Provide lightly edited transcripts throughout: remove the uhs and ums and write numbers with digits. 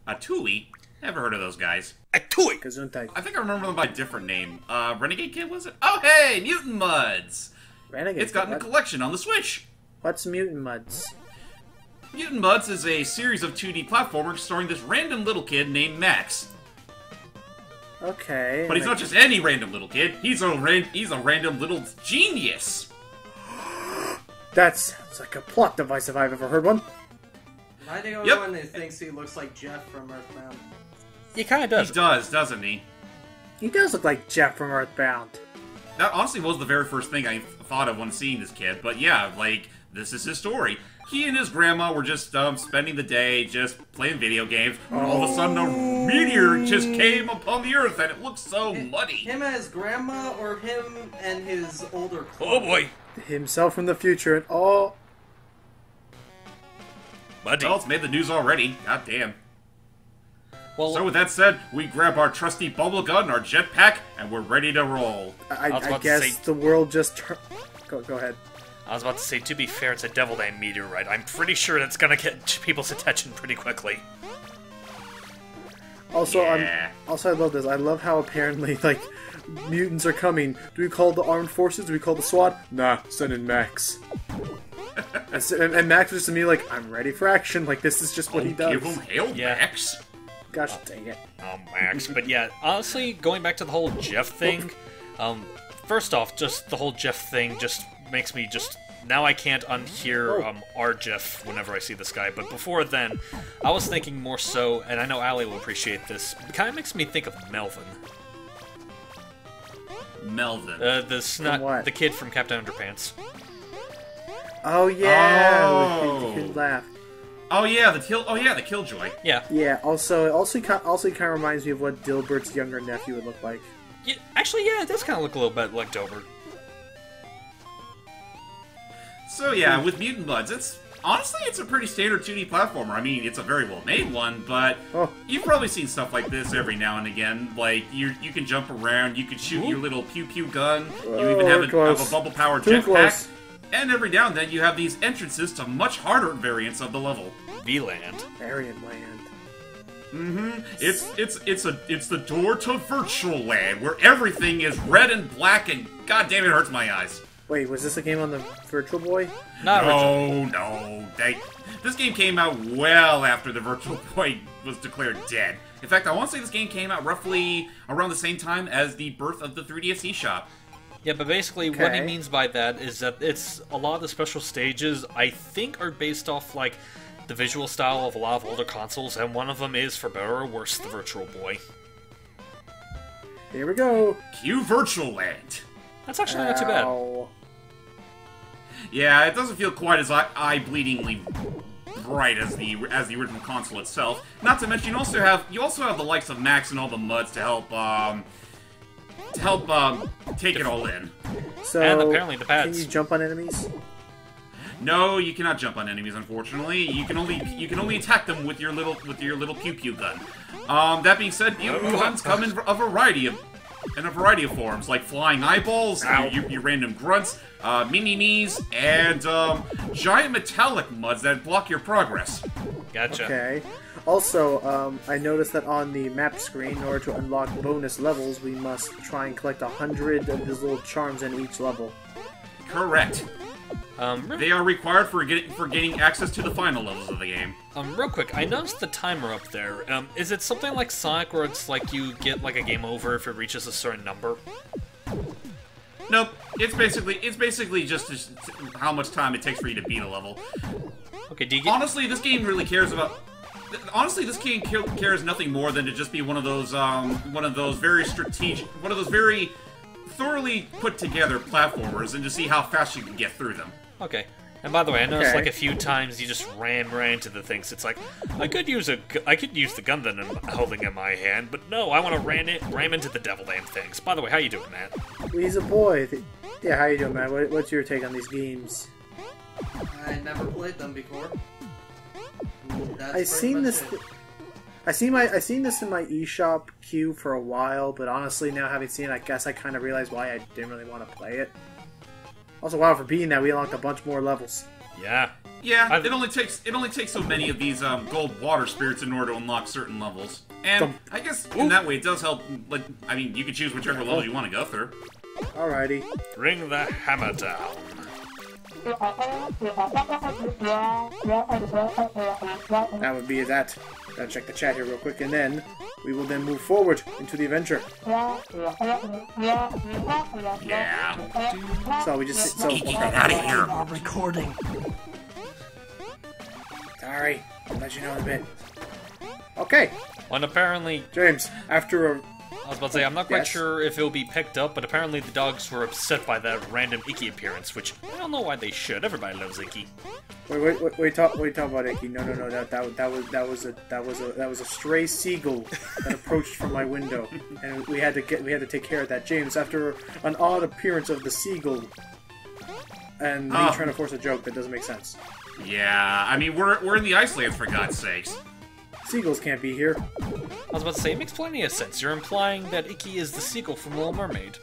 A Tui? Never heard of those guys. A Tui! I think I remember them by a different name. Renegade Kid, was it? Oh, hey! Mutant Mudds! Renegade It's gotten a collection on the Switch. What's Mutant Mudds? Mutant Mudds is a series of 2D platformers starring this random little kid named Max. Okay. But he's not just any random little kid. He's a random little genius. That sounds like a plot device if I've ever heard one. Am I the only one who thinks he looks like Jeff from Earthbound? He kind of does. He does, doesn't he? He does look like Jeff from Earthbound. That honestly was the very first thing I thought of when seeing this kid. But yeah, like, this is his story. He and his grandma were just spending the day just playing video games. When all of a sudden a meteor just came upon the Earth and it looked so muddy. Him and his grandma, or him and his older clone? Oh boy. Himself from the future and all... Muddy. Well, it's made the news already. God damn. Well, So with that said, we grab our trusty bubble gun, our jetpack, and we're ready to roll. I guess the world just Go ahead. I was about to say, to be fair, it's a Devil Day meteorite. I'm pretty sure that's gonna get people's attention pretty quickly. Also, Yeah. I love this. I love how apparently, like, mutants are coming. Do we call the armed forces? Do we call the SWAT? Nah, send in Max. and Max was just to me like, I'm ready for action. Like, this is just what he does. Give him hail, Yeah. Max. Gosh dang it. Oh, Max. But yeah, honestly, going back to the whole Jeff thing, first off, just the whole Jeff thing just makes me just... Now I can't unhear our Jeff whenever I see this guy, but before then, I was thinking more so, and I know Allie will appreciate this, it kind of makes me think of Melvin. Melvin. What? The kid from Captain Underpants. Oh yeah, Oh. the kid laugh. Oh yeah, the Killjoy. Yeah. Yeah. Also, he kind of reminds me of what Dilbert's younger nephew would look like. Yeah, actually, yeah, it does kind of look a little bit like Dilbert. So yeah, with Mutant Bloods, it's a pretty standard 2D platformer. I mean, it's a very well made one, but you've probably seen stuff like this every now and again. Like you can jump around, you can shoot your little pew pew gun, you even have a bubble powered jetpack, and every now and then you have these entrances to much harder variants of the level. V-Land. Variant Land. It's the door to Virtual Land, where everything is red and black, and god damn it hurts my eyes. Wait, was this a game on the Virtual Boy? No. This game came out well after the Virtual Boy was declared dead. In fact, I want to say this game came out roughly around the same time as the birth of the 3DS eShop. Yeah, but basically what he means by that is that it's a lot of the special stages, I think, are based off, like, the visual style of a lot of older consoles, and one of them is, for better or worse, the Virtual Boy. Here we go. Cue Virtual Land. That's actually not too bad. Yeah, it doesn't feel quite as eye-bleedingly bright as the original console itself. Not to mention, you also have the likes of Max and all the Mudds to help take it all in. So, and apparently the pads. Can you jump on enemies? No, you cannot jump on enemies, unfortunately. You can only attack them with your little pew pew gun. That being said, mutant guns come in a variety of forms, like flying eyeballs, your random grunts, mini-me's, and giant metallic mudds that block your progress. Gotcha. Okay. Also, I noticed that on the map screen, in order to unlock bonus levels, we must try and collect 100 of his little charms in each level. Correct. They are required for gaining access to the final levels of the game. Real quick, I noticed the timer up there. Is it something like Sonic where it's like you get like a game over if it reaches a certain number? Nope. It's basically just how much time it takes for you to beat a level. Okay, do you get... Honestly, this game really cares about... Honestly, this game cares nothing more than to just be one of those very strategic, one of those very thoroughly put together platformers, and to see how fast you can get through them. Okay. And by the way, I noticed like a few times you just ran into the things. It's like, I could use the gun that I'm holding in my hand, but no, I want to ram into the devil damn things. By the way, how you doing, Matt? Well, he's a boy. Yeah, how you doing, Matt? What's your take on these games? I never played them before. I've seen this. I seen this in my eShop queue for a while, but honestly, now having seen it, I guess I kind of realized why I didn't really want to play it. Also, wow, for being that, we unlocked a bunch more levels. Yeah. Yeah, it only takes so many of these gold water spirits in order to unlock certain levels. And I guess in that way it does help. Like, I mean, you can choose whichever level you want to go through. Alrighty. Bring the hammer down. That would be that. Gotta check the chat here real quick, and then we will then move forward into the adventure. Yeah. So we just Get out of here. I'm recording. Sorry, I'll let you know in a bit. Okay, When apparently, James. After a I was about to say, I'm not quite Yes. sure if it'll be picked up, but apparently the dogs were upset by that random Icky appearance, which I don't know why they should. Everybody loves Icky. wait, talk about Icky. No, that was a stray seagull that approached from my window, and we had to take care of that. James, after an odd appearance of the seagull, and me trying to force a joke that doesn't make sense. Yeah, I mean, we're in the Icelands, for God's sakes. Seagulls can't be here. I was about to say, it makes plenty of sense. You're implying that Icky is the seagull from Little Mermaid.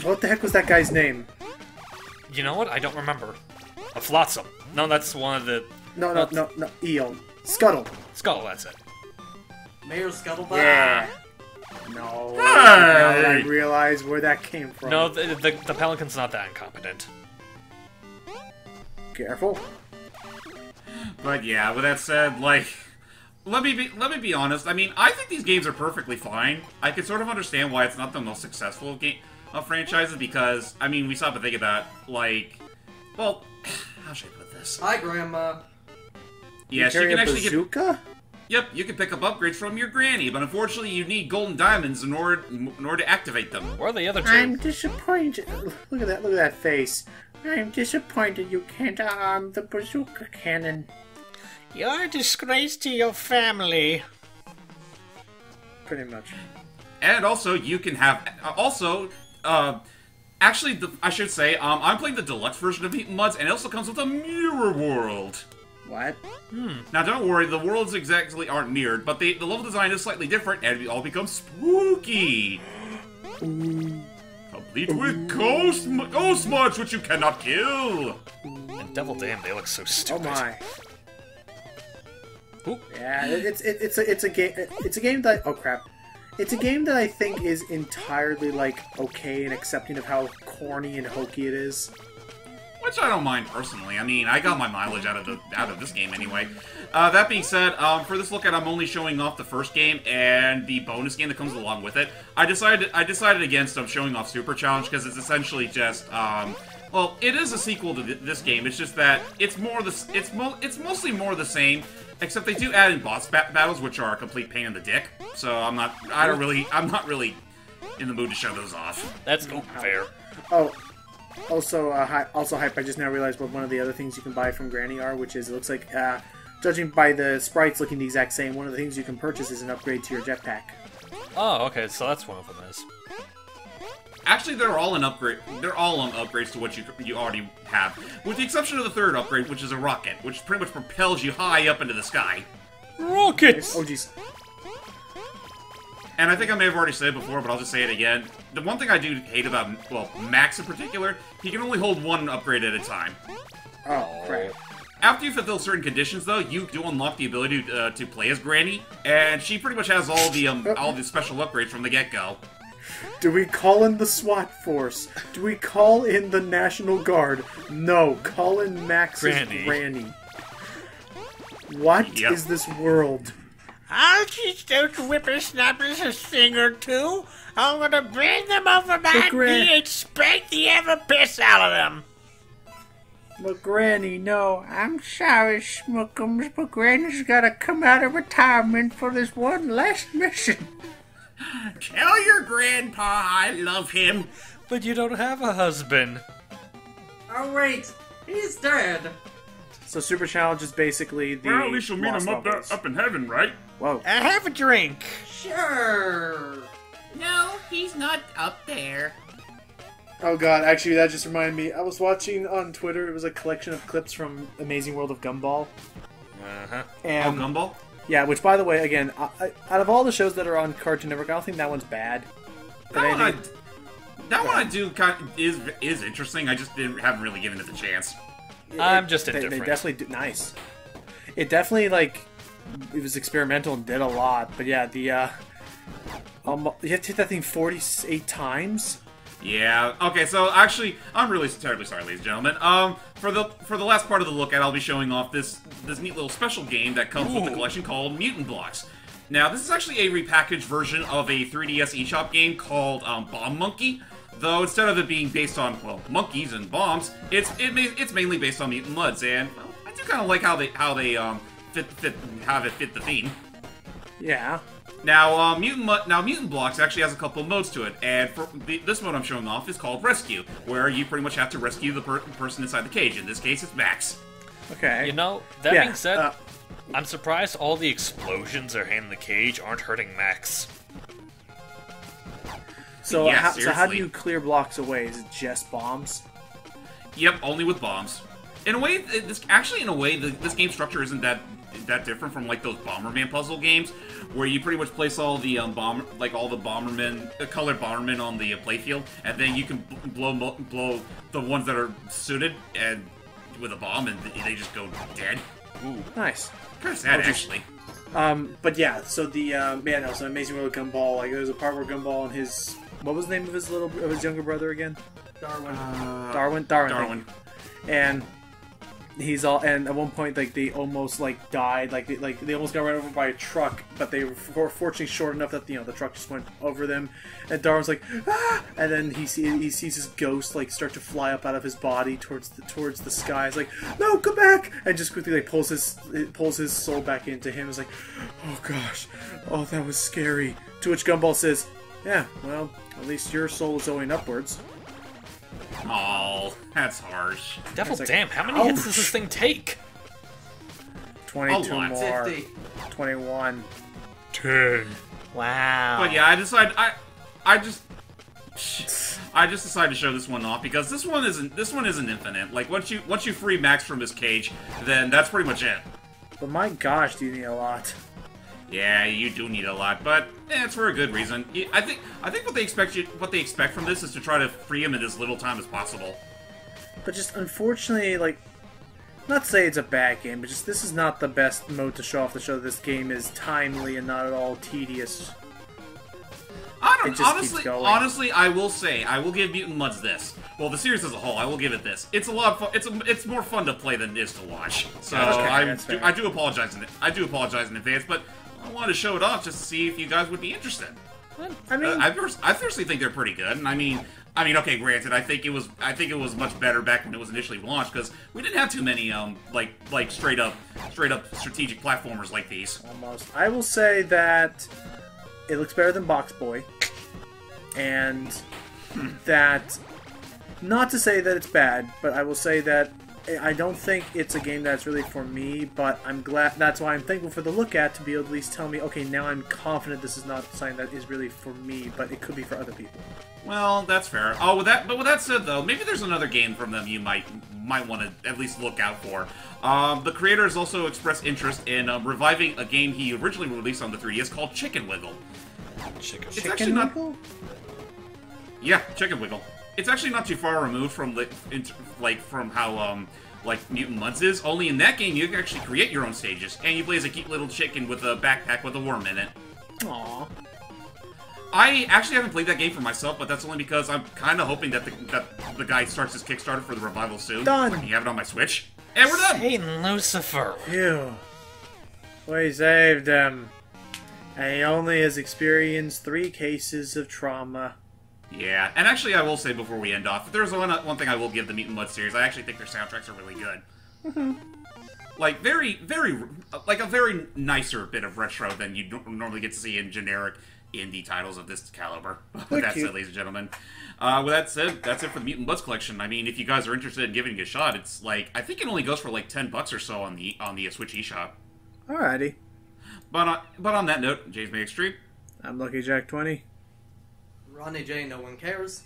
What the heck was that guy's name? You know what? I don't remember. A Flotsam. No, that's one of the... No, Eel. Scuttle. Skull, that's it. Mayor Scuttlebutt. Yeah. No. Hey! Now that I realize where that came from. No, the Pelican's not that incompetent. Careful. But yeah, with that said, like, let me be honest. I mean, I think these games are perfectly fine. I can sort of understand why it's not the most successful game of franchises because, I mean, we stop and think about, like, well, how should I put this? Hi, Grandma. Yes, you you can a actually bazooka? Yep, you can pick up upgrades from your granny, but unfortunately you need golden diamonds in order to activate them. Where are the other two? I'm disappointed. Look at that face. I'm disappointed you can't arm the bazooka cannon. You're a disgrace to your family. Pretty much. And also, you can have... actually, I should say, I'm playing the deluxe version of Mutant Mudds, and it also comes with a mirror world. What? Now, don't worry, the worlds exactly aren't mirrored, but the level design is slightly different, and it all becomes spooky. Complete with ghost mudds, which you cannot kill. And devil damn, they look so Oh stupid. my. Oop. Yeah, it's a game that oh crap. It's a game that I think is entirely like okay and accepting of how corny and hokey it is. Which I don't mind personally. I mean, I got my mileage out of this game anyway. That being said, for this look at, I'm only showing off the first game and the bonus game that comes along with it. I decided against showing off Super Challenge because it's essentially just well, it is a sequel to this game. It's just that it's mostly more the same, except they do add in boss battles, which are a complete pain in the dick. So I'm not really in the mood to show those off. That's fair. Oh. Also, hype, I just now realized what one of the other things you can buy from Granny are, which is, it looks like, judging by the sprites looking the exact same, one of the things you can purchase is an upgrade to your jetpack. Oh, okay, so that's one of them is. Actually, they're all upgrades to what you already have, with the exception of the third upgrade, which is a rocket, which pretty much propels you high up into the sky. Rockets! Oh, jeez. And I think I may have already said it before, but I'll just say it again. The one thing I do hate about, well, Max in particular, he can only hold one upgrade at a time. Oh, crap. After you fulfill certain conditions, though, you do unlock the ability to play as Granny, and she pretty much has all the special upgrades from the get-go. Do we call in the SWAT force? Do we call in the National Guard? No, call in Max's Granny. What is this world? I'll teach those whippersnappers a thing or two. I'm gonna bring them over my knee and spank the ever-piss out of them. But Granny, no. I'm sorry, Smookums, but Granny's gotta come out of retirement for this one last mission. Tell your grandpa I love him. But you don't have a husband. Oh wait, he's dead. So Super Challenge is basically the Well, at least you'll meet lost him levels. up in heaven, right? Whoa. Have a drink. Sure. No, he's not up there. Oh god, actually that just reminded me. I was watching on Twitter, it was a collection of clips from Amazing World of Gumball. Uh-huh. And, Gumball? yeah, which by the way, again, out of all the shows that are on Cartoon Network, I don't think that one's bad. But that one I do is interesting. I just haven't really given it the chance. I'm just indifferent. They definitely do nice. It definitely like it was experimental and did a lot, but yeah, the you have to hit that thing 48 times. Yeah. Okay. So actually, I'm really terribly sorry, ladies and gentlemen. For the last part of the look at, I'll be showing off this neat little special game that comes with the collection called Mutant Blocks. Now, this is actually a repackaged version of a 3DS eShop game called Bomb Monkey. Though instead of it being based on monkeys and bombs, it's mainly based on Mutant Mudds, and well, I do kind of like how they fit the theme. Yeah. Now, Mutant Blocks actually has a couple of modes to it, and this mode I'm showing off is called Rescue, where you pretty much have to rescue the person inside the cage. In this case, it's Max. Okay. You know, that being said, I'm surprised all the explosions they're hitting the cage aren't hurting Max. So, yeah, so how do you clear blocks away? Is it just bombs? Yep, only with bombs. In a way, this game structure isn't that different from like those Bomberman puzzle games, where you pretty much place all the colored Bombermen on the playfield, and then you can blow the ones that are suited and with a bomb, and they just go dead. Ooh, nice. Kind of sad, actually. But yeah, so the so Amazing World of Gumball, like there's a part where Gumball and his what was the name of his younger brother again? Darwin. And he's all, and at one point, like they almost like died, like they almost got run over by a truck, but they were fortunately short enough that the truck just went over them, and Darwin's like, ah! And then he sees his ghost like start to fly up out of his body towards the sky. He's like, no, come back! And just quickly like pulls his soul back into him. It's like, oh gosh, oh that was scary. To which Gumball says, yeah, well, at least your soul is going upwards. Oh, that's harsh. Devil like, damn, how many hits does this thing take? 22 lot. more. 50. 21. 10. Wow. But yeah, I just decided to show this one off because this one isn't infinite. Like once you free Max from his cage, then that's pretty much it. But my gosh, do you need a lot? Yeah, you do need a lot, but it's for a good reason. I think what they expect from this is to try to free him in as little time as possible. But just unfortunately, like, not to say it's a bad game, but just this is not the best mode to show off to show this game is timely and not at all tedious. Honestly, I will say, I will give Mutant Mudds this. Well, the series as a whole, I will give it this. It's a lot of fun. It's more fun to play than it is to watch. So okay, I do apologize in advance, but I wanted to show it off just to see if you guys would be interested. I mean, I personally think they're pretty good, and I mean, okay, granted, I think it was much better back when it was initially launched because we didn't have too many like straight up strategic platformers like these. Almost. I will say that it looks better than Box Boy, and that, not to say that it's bad, but I will say that I don't think it's a game that's really for me, but I'm glad, that's why I'm thankful for the look at, to be able to at least tell me, okay, now I'm confident this is not something that is really for me, but it could be for other people. Well, that's fair. Oh, with that said, though, maybe there's another game from them you might want to at least look out for. The creator has also expressed interest in reviving a game he originally released on the 3DS called Chicken Wiggle. Chicken Wiggle? Yeah, Chicken Wiggle. It's actually not too far removed from from how Mutant Mudds is. Only in that game you can actually create your own stages, and you play as a cute little chicken with a backpack with a worm in it. Aww. I actually haven't played that game for myself, but that's only because I'm kind of hoping that the guy starts his Kickstarter for the revival soon. Done. I can have it on my Switch, and we're done. Hey, Lucifer. Phew. We saved him. And he only has experienced 3 cases of trauma. Yeah, and actually I will say before we end off, if there's one thing I will give the Mutant Mudds series, I actually think their soundtracks are really good. Like, very a very nicer bit of retro than you normally get to see in generic indie titles of this caliber. With that said, ladies and gentlemen, with that said, that's it for the Mutant Blocks collection. I mean, if you guys are interested in giving it a shot, it's like, I think it only goes for like $10 or so on the Switch eShop. Alrighty. But on that note, JamesmanXtreme. I'm Lucky Jack 20. Ronnie J, no one cares.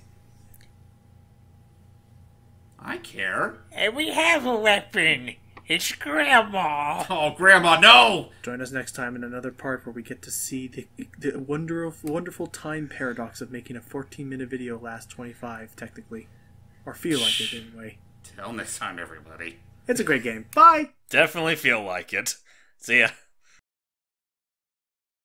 I care. And we have a weapon. It's Grandma. Oh, Grandma, no! Join us next time in another part where we get to see the wonderful time paradox of making a 14-minute video last 25, technically. Or feel like it, anyway. Till next time, everybody. It's a great game. Bye! Definitely feel like it. See ya.